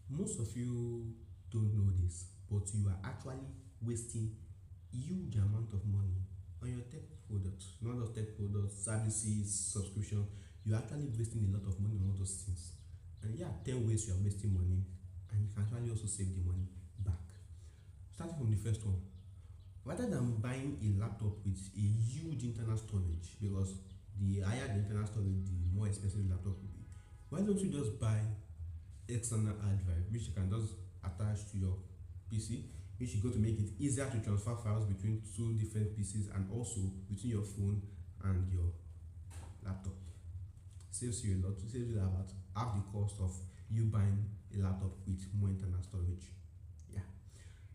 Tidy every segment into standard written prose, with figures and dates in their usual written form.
Most of you don't know this, but you are actually wasting huge amount of money on your tech products, not just tech products, services, subscription. You're actually wasting a lot of money on all those things. And yeah, 10 ways you are wasting money, and you can actually also save the money back. Starting from the first one, rather than buying a laptop with a huge internal storage, because the higher the internal storage, the more expensive the laptop will be, why don't you just buy external hard drive which you can just attach to your PC, which is going to make it easier to transfer files between two different PCs and also between your phone and your laptop. Saves you a lot, saves you about half the cost of you buying a laptop with more internal storage. Yeah.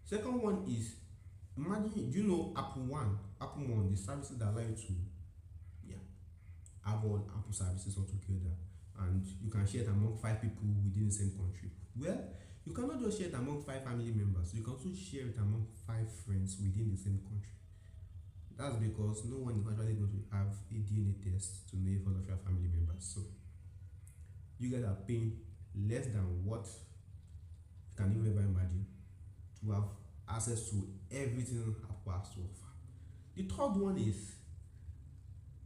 Second one is, imagine, do you know Apple One, the services that allow you to, yeah, have all Apple services all together, and you can share it among 5 people within the same country. Well, you cannot just share it among 5 family members, you can also share it among 5 friends within the same country. That's because no one is actually going to have a DNA test to know if all of your family members. So you guys are paying less than what you can even ever imagine to have access to everything Apple has to offer. The third one is,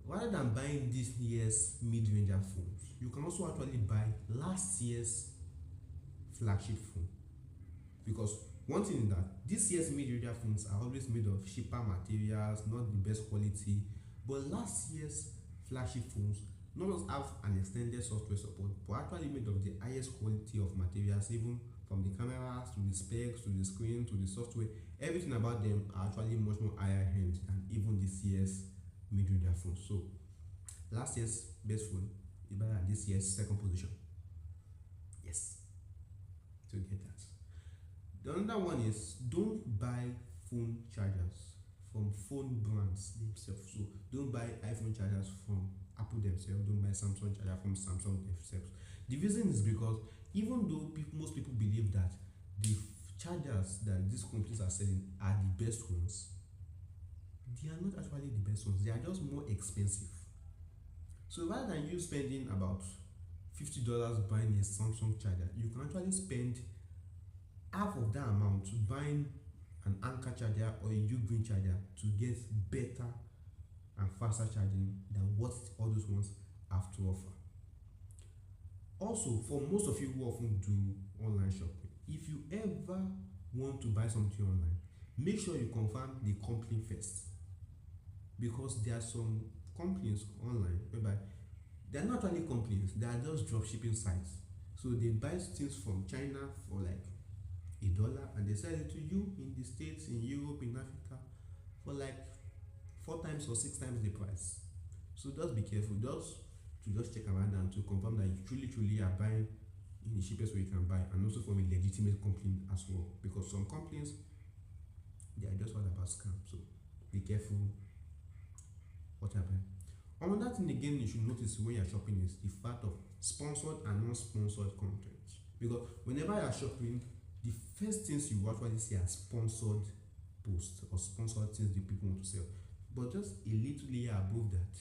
rather than buying this year's mid-ranger phones, you can also actually buy last year's flagship phone. Because one thing is that this year's mid-ranger phones are always made of cheaper materials, not the best quality, but last year's flagship phones not just have an extended software support, but actually made of the highest quality of materials, even from the cameras to the specs to the screen to the software. Everything about them are actually much more higher end than even this year's mid-range phone. So last year's best phone is better than this year's second position. Yes, to get that. The other one is, don't buy phone chargers from phone brands themselves. So don't buy iPhone chargers from Apple themselves. Don't buy Samsung charger from Samsung themselves. The reason is because even though most people believe that the chargers that these companies are selling are the best ones, they are not actually the best ones. They are just more expensive. So rather than you spending about $50 buying a Samsung charger, you can actually spend half of that amount buying an Anker charger or a Ugreen charger to get better and faster charging than what all those ones have to offer. Also, for most of you who often do online shopping, if you ever want to buy something online, make sure you confirm the company first, because there are some companies online whereby they are not actually companies, they are just drop shipping sites. So they buy things from China for like $1 and they sell it to you in the States, in Europe, in Africa for like 4 times or 6 times the price. So just be careful, just check around and to confirm that you truly are buying in the cheapest way you can buy, and also from a legitimate company as well, because some companies, they are just all about scam. So be careful what you're buying. Another thing again you should notice when you're shopping is the fact of sponsored and non-sponsored content, because whenever you're shopping, the first things you actually see are sponsored posts or sponsored things the people want to sell, but just a little layer above that,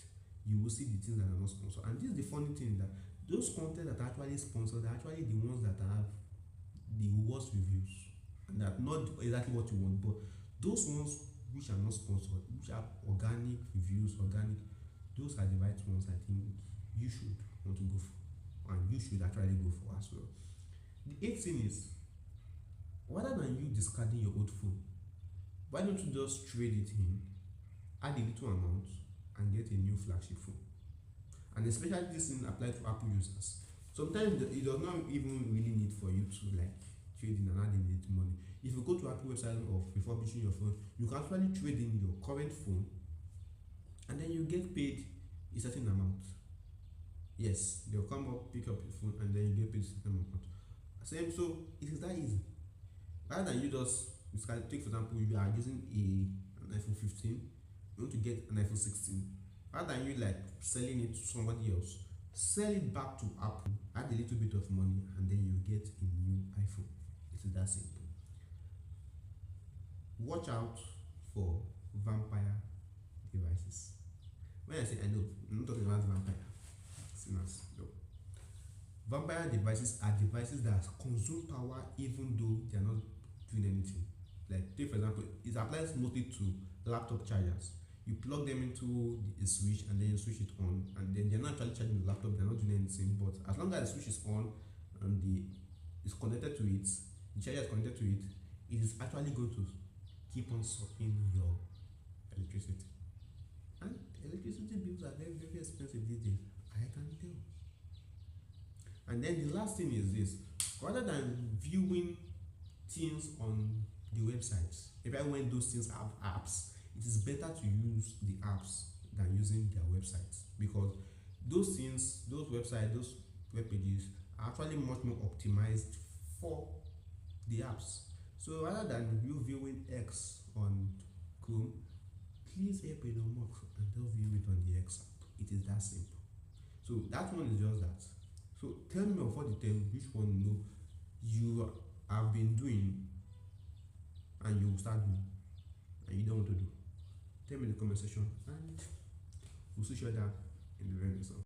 you will see the things that are not sponsored. And this is the funny thing, that those content that are actually sponsored are actually the ones that have the worst reviews, and that not exactly what you want. But those ones which are not sponsored, which are organic reviews, those are the right ones I think you should want to go for, and you should actually go for as well. The eighth thing is, rather than you discarding your old phone, why don't you just trade it in, add a little amount, and get a new flagship phone? And especially this thing applied to Apple users. Sometimes it does not even really need for you to like trade in and add in little money. If you go to Apple website of refurbishing your phone, you can actually trade in your current phone, and then you get paid a certain amount. Yes, they'll come up, pick up your phone, and then you get paid a certain amount. Same, so it is that easy. Rather than you just take, for example, you are using an iPhone 15, you want to get an iPhone 16. Rather than you like selling it to somebody else, sell it back to Apple, add a little bit of money, and then you get a new iPhone. It is that simple. Watch out for vampire devices. When I say I know, I'm not talking about vampire sinners. No. Vampire devices are devices that consume power even though they are not doing anything. Like, take for example, it applies mostly to laptop chargers. You plug them into a switch and then you switch it on, and then they're not actually charging the laptop, they're not doing anything. But as long as the switch is on and the is connected to it, the charger is connected to it, it is actually going to keep on sucking your electricity. And electricity bills are very, very expensive these days. I can tell. And then the last thing is this: rather than viewing things on the websites, even when those things have apps, it is better to use the apps than using their websites, because those things, those websites, those web pages are actually much more optimized for the apps. So rather than you viewing X on Chrome, please help Elon Musk and just view it on the X app. It is that simple. So that one is just that. So tell me of what you tell which one you have been doing and you will start doing and you don't want to do. Tell me in the comment section and we'll see each other in the very next one.